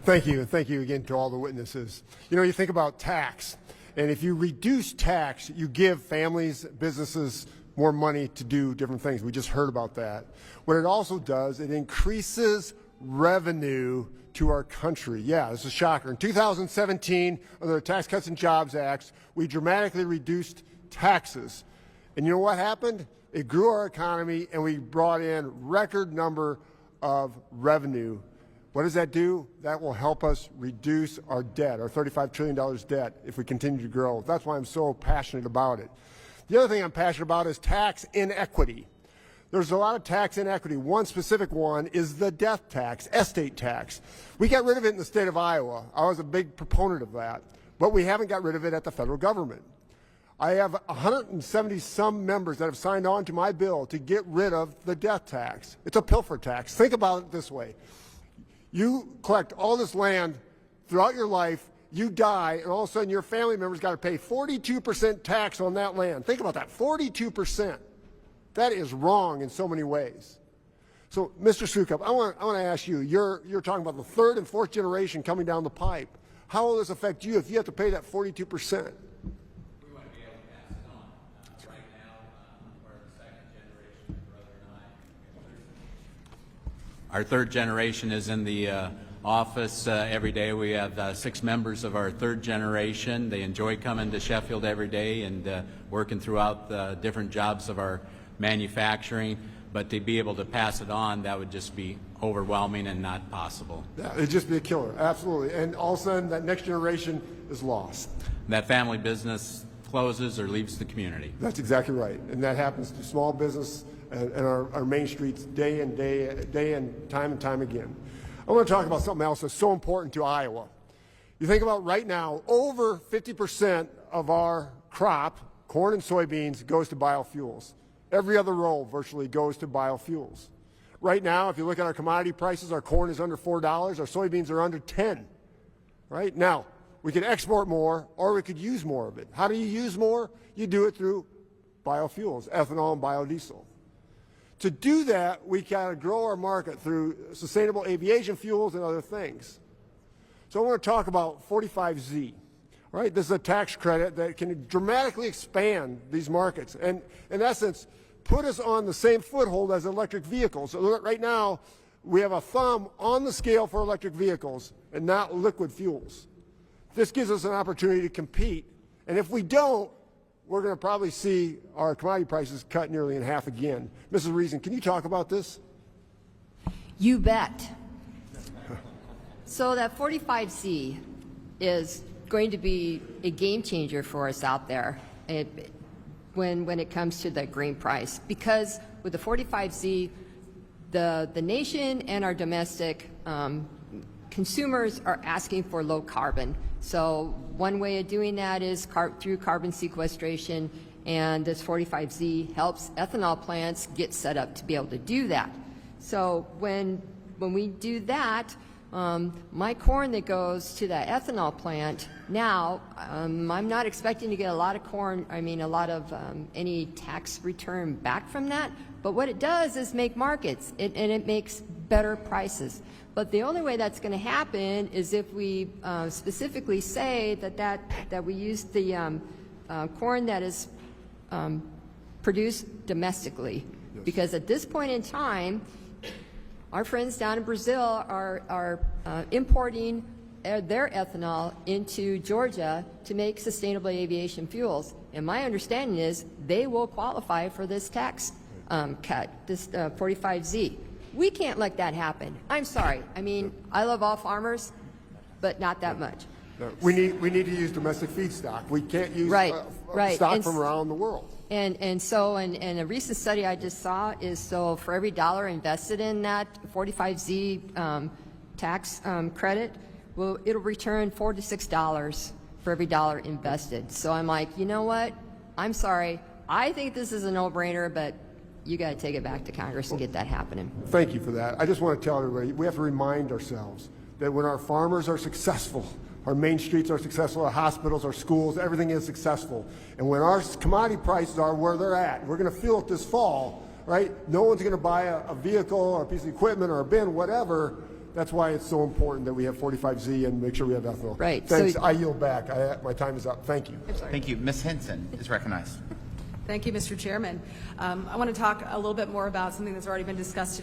Thank you, and thank you again to all the witnesses. You know, you think about tax, and if you reduce tax, you give families, businesses more money to do different things. We just heard about that. What it also does, it increases revenue to our country. Yeah, this is a shocker. In 2017, under the Tax Cuts and Jobs Act, we dramatically reduced taxes. And you know what happened? It grew our economy, and we brought in record number of revenue. What does that do? That will help us reduce our debt, our $35 trillion debt, if we continue to grow. That's why I'm so passionate about it. The other thing I'm passionate about is tax inequity. There's a lot of tax inequity. One specific one is the death tax, estate tax. We got rid of it in the state of Iowa. I was a big proponent of that, but we haven't got rid of it at the federal government. I have 170 some members that have signed on to my bill to get rid of the death tax. It's a pilfer tax. Think about it this way. You collect all this land throughout your life, you die, and all of a sudden your family members got to pay 42% tax on that land. Think about that, 42%. That is wrong in so many ways. So, Mr. Sukup, I want to ask you, you're talking about the third and fourth generation coming down the pipe. How will this affect you if you have to pay that 42%? Our third generation is in the office every day. We have 6 members of our third generation. They enjoy coming to Sheffield every day and working throughout the different jobs of our manufacturing. But to be able to pass it on, that would just be overwhelming and not possible. Yeah, it'd just be a killer, absolutely. And all of a sudden, that next generation is lost. That family business closes or leaves the community. That's exactly right. And that happens to small business and our main streets day and time again. I want to talk about something else that's so important to Iowa. You think about right now, over 50% of our crop, corn and soybeans, goes to biofuels. Every other row virtually goes to biofuels. Right now, if you look at our commodity prices, our corn is under $4, our soybeans are under 10. Right? Now, we could export more or we could use more of it. How do you use more? You do it through biofuels, ethanol and biodiesel. To do that, we got to grow our market through sustainable aviation fuels and other things. So I want to talk about 45Z. Right? This is a tax credit that can dramatically expand these markets and, in essence, put us on the same foothold as electric vehicles. So right now, we have a thumb on the scale for electric vehicles and not liquid fuels. This gives us an opportunity to compete. And if we don't, we're going to probably see our commodity prices cut nearly in half again. Mrs. Reason, can you talk about this? You bet. So that 45Z is going to be a game changer for us out there when it comes to the grain price. Because with the 45Z, the nation and our domestic consumers are asking for low carbon. So one way of doing that is through carbon sequestration, and this 45Z helps ethanol plants get set up to be able to do that. So when we do that, my corn that goes to that ethanol plant now, I'm not expecting to get a lot of corn, any tax return back from that, but what it does is make markets, and it makes better prices. But the only way that's going to happen is if we specifically say that we use the corn that is produced domestically. Yes. Because at this point in time, our friends down in Brazil are importing their ethanol into Georgia to make sustainable aviation fuels. And my understanding is they will qualify for this tax cut, this 45Z. We can't let that happen. I'm sorry. I mean, I love all farmers, but not that much. No, we need to use domestic feedstock. We can't use stock from around the world. And so a recent study I just saw is, so for every dollar invested in that 45Z tax credit, well, it'll return $4 to $6 for every dollar invested. So I'm like, you know what? I'm sorry. I think this is a no-brainer, but you got to take it back to Congress and get that happening. Thank you for that. I just want to tell everybody, we have to remind ourselves that when our farmers are successful, our main streets are successful, our hospitals, our schools, everything is successful. And when our commodity prices are where they're at, we're going to feel it this fall, right? No one's going to buy a vehicle or a piece of equipment or a bin, whatever, That's why it's so important that we have 45Z and make sure we have ethanol. Right. Thanks. So- I yield back. My time is up. Thank you. Thank you. Ms. Henson is recognized. Thank you, Mr. Chairman. I want to talk a little bit more about something that's already been discussed today.